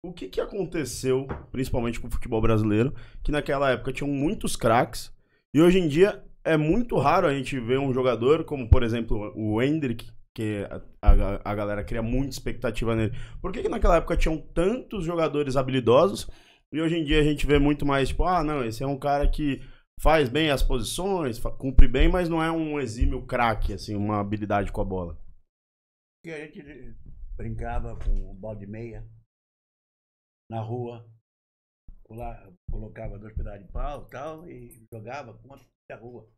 o que que aconteceu, principalmente com o futebol brasileiro, que naquela época tinham muitos craques, e hoje em dia é muito raro a gente ver um jogador como, por exemplo, o Endrick, que a galera cria muita expectativa nele. Por que que naquela época tinham tantos jogadores habilidosos, e hoje em dia a gente vê muito mais, tipo, ah, não, esse é um cara que faz bem as posições, cumpre bem, mas não é um exímio craque, assim, uma habilidade com a bola. Que a gente brincava com o balde de meia na rua, colocava 2 pedaços de pau e tal, e jogava contra a rua.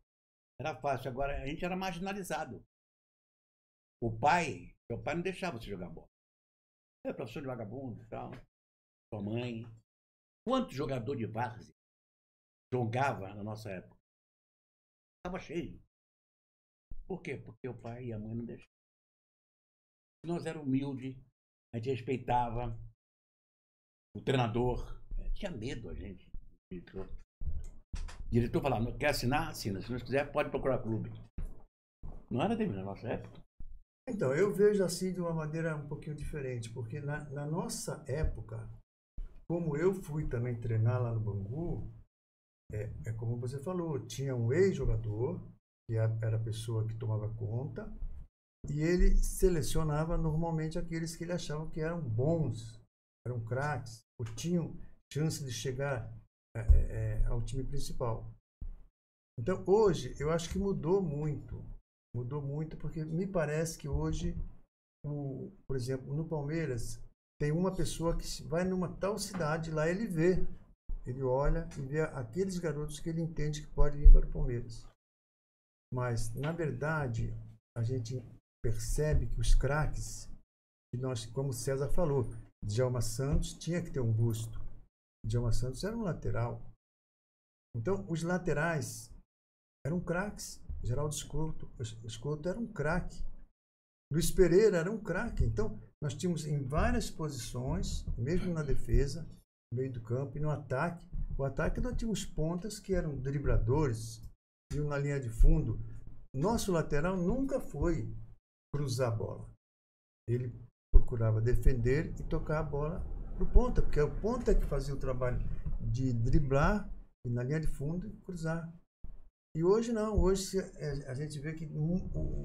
Era fácil. Agora, a gente era marginalizado. Seu pai não deixava você jogar bola. É professor de vagabundo e tal, sua mãe. Quanto jogador de várzea jogava na nossa época? Estava cheio. Por quê? Porque o pai e a mãe não deixavam. Nós éramos humildes, a gente respeitava o treinador. Tinha medo a gente. O diretor falava, não quer assinar? Assina. Se não quiser, pode procurar clube. Não era dele na nossa época. Então, eu vejo assim de uma maneira um pouquinho diferente, porque na nossa época, como eu fui também treinar lá no Bangu, é como você falou, tinha um ex-jogador, que era a pessoa que tomava conta, e ele selecionava normalmente aqueles que ele achava que eram bons, eram craques, ou tinham chance de chegar ao time principal. Então, hoje, eu acho que mudou muito. Mudou muito porque me parece que hoje, por exemplo, no Palmeiras, tem uma pessoa que vai numa tal cidade, lá ele vê, ele olha e vê aqueles garotos que ele entende que podem vir para o Palmeiras. Mas, na verdade, a gente percebe que os craques, que nós, como o César falou, Djalma Santos tinha que ter um busto. Djalma Santos era um lateral. Então, os laterais eram craques. Geraldo Escoto era um craque. Luiz Pereira era um craque. Então, nós tínhamos em várias posições, mesmo na defesa, no meio do campo e no ataque. O ataque nós tínhamos pontas que eram dribladores, iam na linha de fundo. Nosso lateral nunca foi cruzar a bola. Ele procurava defender e tocar a bola para o ponta, porque é o ponta que fazia o trabalho de driblar e na linha de fundo cruzar. E hoje não, hoje a gente vê que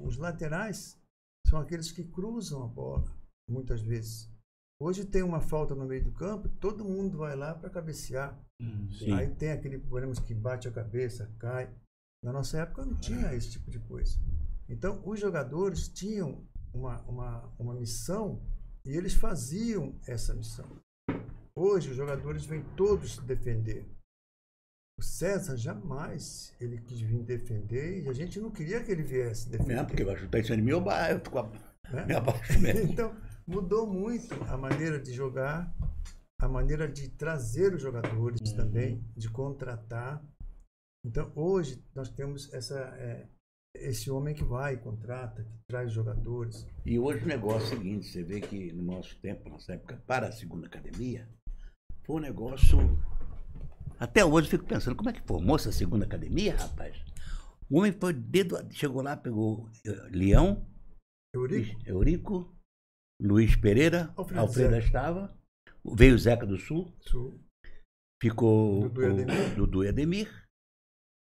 os laterais são aqueles que cruzam a bola, muitas vezes. Hoje tem uma falta no meio do campo, todo mundo vai lá para cabecear. Aí tem aquele problema que bate a cabeça, cai. Na nossa época não tinha esse tipo de coisa. Então, os jogadores tinham uma missão e eles faziam essa missão. Hoje, os jogadores vêm todos defender. O César jamais ele quis vir defender e a gente não queria que ele viesse defender. Não, porque vai chutar isso em mim, eu tô me abaixo mesmo. Então, mudou muito a maneira de jogar, a maneira de trazer os jogadores também, de contratar. Então, hoje, nós temos esse homem que vai, contrata, que traz jogadores. E hoje o negócio é o seguinte, você vê que no nosso tempo, nossa época, para a segunda academia, foi um negócio... Até hoje eu fico pensando, como é que formou essa segunda academia, rapaz? O homem foi chegou lá, pegou Leão, Eurico, Luiz Pereira, Alfredo Estava, veio o Zeca do Sul. Ficou o Dudu e Ademir.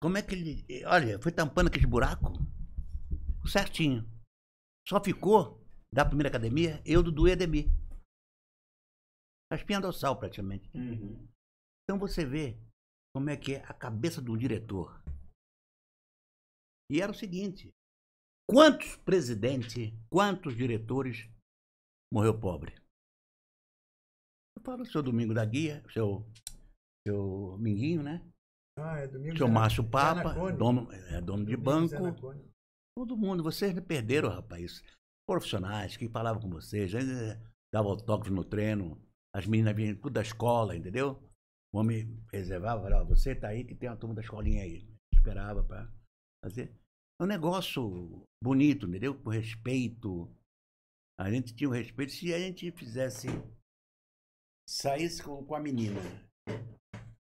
Como é que ele... Olha, foi tampando aquele buraco certinho. Só ficou, da primeira academia, eu, Dudu e Ademir. A espinha dorsal, praticamente. Então você vê como é que é a cabeça do diretor. E era o seguinte, quantos presidentes, quantos diretores morreu pobre? Eu falo o seu Domingo da Guia, seu Minguinho, né? Domingo. Seu Márcio Papa, dono de banco. Todo mundo, vocês perderam, rapaz. Profissionais que falavam com vocês, davam autógrafo no treino, as meninas vinham tudo da escola, entendeu? O homem reservava, falava, você tá aí que tem uma turma da escolinha aí. Esperava para fazer. É um negócio bonito, entendeu? Com respeito. A gente tinha um respeito. Se a gente fizesse, saísse com a menina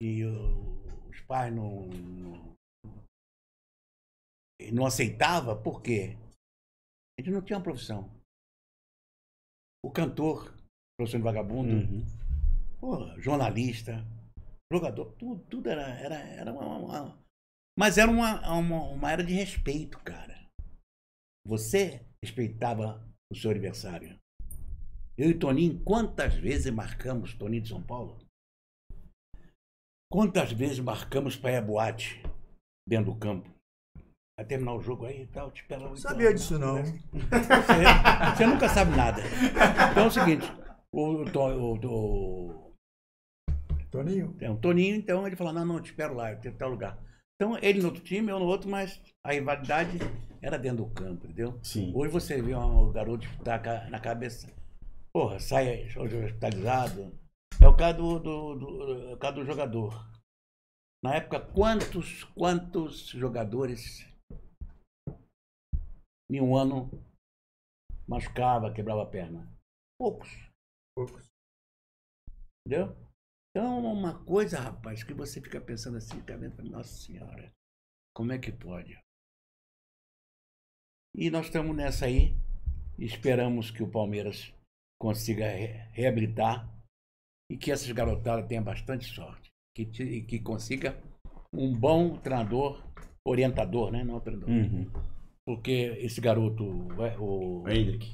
e os pais não aceitavam, por quê? A gente não tinha uma profissão. O cantor, profissão de vagabundo, Porra, jornalista, jogador, tudo era mas era uma era de respeito, cara. Você respeitava o seu adversário. Eu e Toninho, quantas vezes marcamos, Toninho de São Paulo? Quantas vezes marcamos para ir à boate dentro do campo? Vai terminar o jogo aí e tal, te espera. Não sabia disso, não. Você nunca sabe nada. Então é o seguinte, Toninho? tem um Toninho, então ele falou, não, te espero lá, eu tenho tal lugar. Então ele no outro time, eu no outro, mas a rivalidade era dentro do campo, entendeu? Sim. Hoje você vê um garoto que tá na cabeça, porra, sai hospitalizado. É o caso o caso do jogador. Na época, quantos jogadores em um ano machucava, quebrava a perna? Poucos. Entendeu? Então, uma coisa, rapaz, que você fica pensando assim, tá vendo? Nossa Senhora, como é que pode? E nós estamos nessa aí, esperamos que o Palmeiras consiga reabilitar e que essas garotadas tenham bastante sorte. Que consiga um bom treinador, orientador, né? Não treinador. Porque esse garoto, o Hendrick,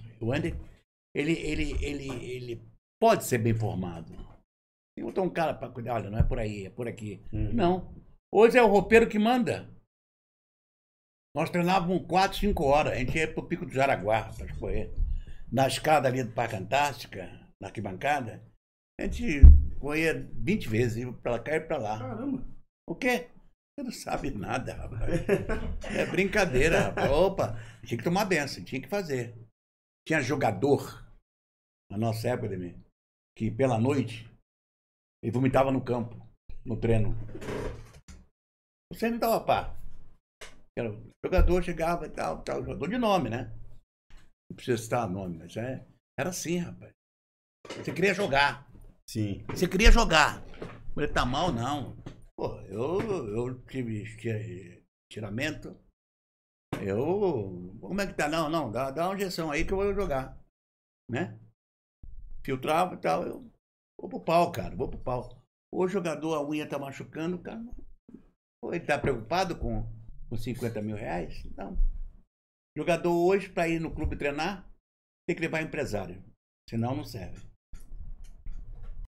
ele pode ser bem formado. Tem botar um cara para cuidar, olha, não é por aí, é por aqui. Não. Hoje é o roupeiro que manda. Nós treinávamos 4, 5 horas. A gente ia pro Pico do Jaraguá para correr. Na escada ali do Parque Antártica, na arquibancada, a gente corria 20 vezes, ia para cá e para lá. Caramba! O quê? Você não sabe nada, rapaz. É brincadeira, rapaz. Opa, tinha que tomar benção, tinha que fazer. Tinha jogador, na nossa época, Ademir, que pela noite ele vomitava no campo, no treino. Você não dava pá. O jogador chegava e tal, jogador de nome, né? Não precisa citar nome, mas era assim, rapaz. Você queria jogar. Sim. Você queria jogar. Ele tá mal, não. Pô, eu tive tiramento. Como é que tá? Não, dá uma injeção aí que eu vou jogar. Né? Filtrava e tal. Eu vou pro pau, cara, vou pro pau. O jogador, a unha tá machucando, cara. Pô, ele tá preocupado com 50 mil reais? Não. Jogador hoje, pra ir no clube treinar, tem que levar empresário. Senão não serve.